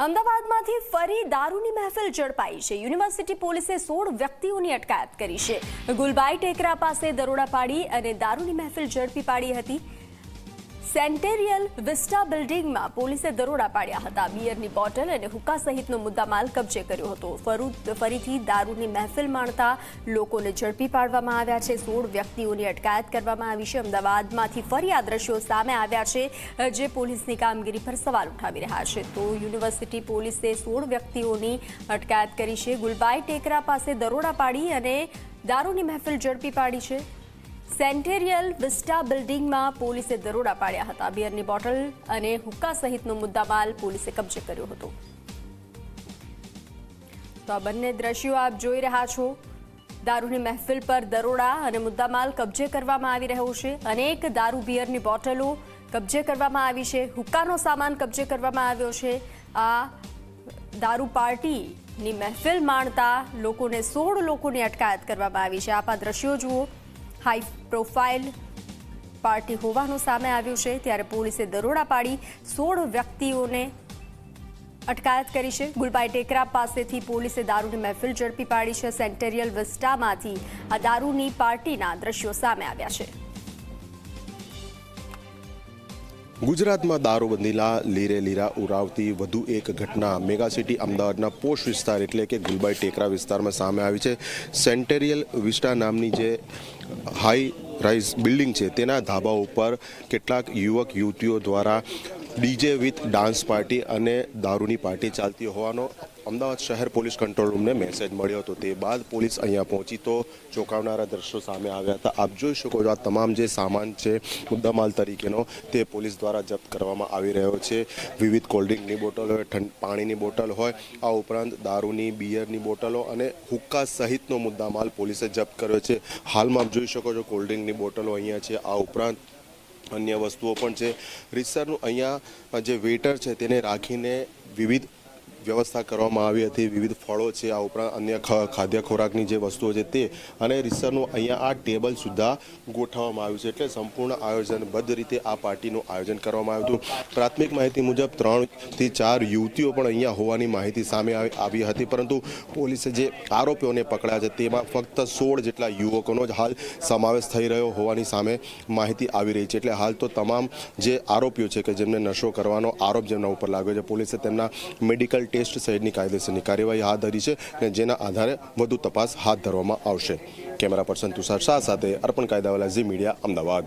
અમદાવાદમાંથી ફરી દારૂની મહેફિલ ઝડપાઈ છે। યુનિવર્સિટી પોલીસે 16 વ્યક્તિઓની અટકાયત કરી છે। ગુલબાઈ ટેકરા પાસે દરોડા પાડી અને દારૂની મહેફિલ ઝડપી પાડી હતી। સેન્ટેરિયલ વિસ્ટા બિલ્ડિંગમાં પોલીસે દરોડા પાડ્યા હતા। બિયરની બોટલ અને હુક્કા સહિતનો મુદ્દામાલ કબજે કર્યો હતો। ફરીથી દારૂની મહેફિલ માણતા લોકોને ઝડપી પાડવામાં આવ્યા છે। 16 વ્યક્તિઓની અટકાયત કરવામાં આવી છે। અમદાવાદમાંથી ફરી આ દ્રશ્યો સામે આવ્યા છે, જે પોલીસની કામગીરી પર સવાલ ઉઠાવી રહ્યા છે। તો યુનિવર્સિટી પોલીસે 16 વ્યક્તિઓની અટકાયત કરી છે। ગુલબાઈ ટેકરા પાસે દરોડા પાડી અને દારૂની મહેફિલ ઝડપી પાડી છે। સેન્ટેરિયલ વિસ્ટા બિલ્ડિંગમાં પોલીસે દરોડા પાડ્યા હતા। બિયરની બોટલ અને હુક્કા સહિતનો મુદ્દામાલ પોલીસે કબજે કર્યો હતો। તો આ બંને દ્રશ્યો આપ જોઈ રહ્યા છો। દારૂની મહેફિલ પર દરોડા અને મુદ્દામાલ કબજે કરવામાં આવી રહ્યો છે। અનેક દારૂ બિયરની બોટલો કબજે કરવામાં આવી છે। હુક્કાનો સામાન કબજે કરવામાં આવ્યો છે। આ દારૂ પાર્ટીની મહેફિલ માણતા લોકોને 16 લોકોની અટકાયત કરવામાં આવી છે। આપ આ દ્રશ્યો જુઓ। હાઈ પ્રોફાઇલ પાર્ટી હોવાનું સામે આવ્યું છે, ત્યારે પોલીસે દરોડા પાડી 16 વ્યક્તિઓને અટકાયત કરી છે। ગુલબાઈ ટેકરા પાસેથી પોલીસે દારૂની મહેફિલ ઝડપી પાડી છે। સેન્ટેરિયલ વિસ્ટામાંથી આ દારૂની પાર્ટીના દ્રશ્યો સામે આવ્યા છે। ગુજરાતમાં દારૂબંધીના લીરે લીરા ઉરાવતી વધુ એક ઘટના મેગા સિટી અમદાવાદના પોશ વિસ્તાર એટલે કે ગુલબાઈ ટેકરા વિસ્તારમાં સામે આવી છે। સેન્ટેરિયલ વિસ્ટા નામની જે હાઈ રાઇઝ બિલ્ડિંગ છે તેના ધાબા ઉપર કેટલાક યુવક યુવતીઓ દ્વારા ડીજે વિથ ડાન્સ પાર્ટી અને દારૂની પાર્ટી ચાલતી હોવાનો અમદાવાદ શહેર પોલીસ કંટ્રોલ રૂમને મેસેજ મળ્યો હતો। તે બાદ પોલીસ અહીંયા પહોંચી તો ચોંકાવનારા દ્રશ્યો સામે આવ્યા હતા। આપ જોઈ શકો છો, આ તમામ જે સામાન છે મુદ્દામાલ તરીકેનો તે પોલીસ દ્વારા જપ્ત કરવામાં આવી રહ્યો છે। વિવિધ કોલ્ડ્રિંકની બોટલ હોય, પાણીની બોટલ હોય, આ ઉપરાંત દારૂની બિયરની બોટલો અને હુક્કા સહિતનો મુદ્દામાલ પોલીસે જપ્ત કર્યો છે। હાલમાં આપ જોઈ શકો છો કોલ્ડ્રિંકની બોટલો અહીંયા છે। આ ઉપરાંત અન્ય વસ્તુઓ પણ છે। રીતસરનું અહીંયા જે વેટર છે તેને રાખીને વિવિધ વ્યવસ્થા કરવામાં આવી હતી। વિવિધ ફળો છે, આ ઉપરાંત અન્ય ખાદ્ય ખોરાકની જે વસ્તુઓ છે તે અને રીતસરનું અહીંયા આ ટેબલ સુદ્ધા ગોઠવવામાં આવ્યું છે। એટલે સંપૂર્ણ આયોજનબદ્ધ રીતે આ પાર્ટીનું આયોજન કરવામાં આવ્યું હતું। પ્રાથમિક માહિતી મુજબ 3 થી 4 યુવતીઓ પણ અહીંયા હોવાની માહિતી સામે આવી હતી, પરંતુ પોલીસે જે આરોપીઓને પકડ્યા છે તેમાં ફક્ત 16 જેટલા યુવકોનો જ હાલ સમાવેશ થઈ રહ્યો હોવાની સામે માહિતી આવી રહી છે। એટલે હાલ તો તમામ જે આરોપીઓ છે કે જેમને નશો કરવાનો આરોપ જેમના ઉપર લાગ્યો છે, પોલીસે તેમના મેડિકલ ટેસ્ટ સહિતની કાયદેસરની કાર્યવાહી હાથ ધરી છે અને જેના આધારે વધુ તપાસ હાથ ધરવામાં આવશે। કેમેરા પર્સન તુષાર શાહ સાથે અર્પણ કાયદાવાલા ઝી મીડિયા, અમદાવાદ।